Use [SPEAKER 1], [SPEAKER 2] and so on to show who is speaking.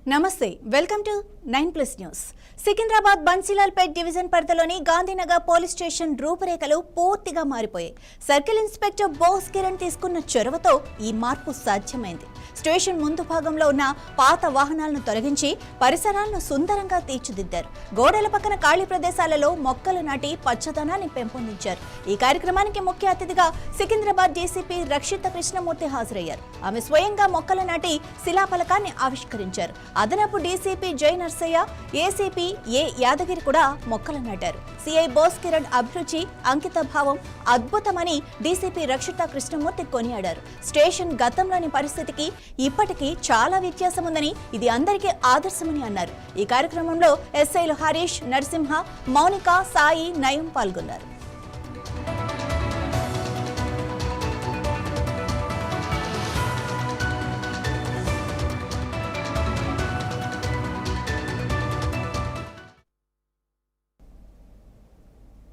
[SPEAKER 1] నమస్తే welcome to 9+ news. Secunderabad Bansilalpet division పరిధిలోని Gandhinagar police station రూపురేఖలు పూర్తిగా మారిపోయాయి. సర్కిల్ ఇన్స్పెక్టర్ బోస్ కిరణ్ తీసుకున్న చొరవతో ఈ మార్పు సాధ్యమైంది. స్టేషన్ ముందు భాగంలో ఉన్న పాత వాహనాలను తొలగించి పరిసరాలను సుందరంగా తీర్చిదిద్దారు. గోడల పక్కన ఖాళీ ప్రదేశాలలో మొక్కలు నాటి పచ్చదనాన్ని పెంపొందించారు. ఈ కార్యక్రమానికి ముఖ్య అతిథిగా సికింద్రాబాద్ డీసీపీ రక్షిత కృష్ణమూర్తి హాజరయ్యారు. ఆమె స్వయంగా మొక్కలు నాటి శిలాఫలకాన్ని ఆవిష్కరించారు. అదనపు డీసీపీ జై నర్సయ్య, ఏసీపీ ఏ యాదగిరి కూడా మొక్కలు నాటారు. సిఐ బోస్ కిరణ్ అభిరుచి, అంకిత భావం అద్భుతమని డీసీపీ రక్షిత కృష్ణమూర్తి కొనియాడారు. స్టేషన్ గతంలోని పరిస్థితికి ఇప్పటికీ చాలా వ్యత్యాసం ఉందని, ఇది అందరికీ ఆదర్శమని అన్నారు. ఈ కార్యక్రమంలో ఎస్ఐలు హరీష్, నరసింహ, మౌనిక, సాయి, నయం పాల్గొన్నారు.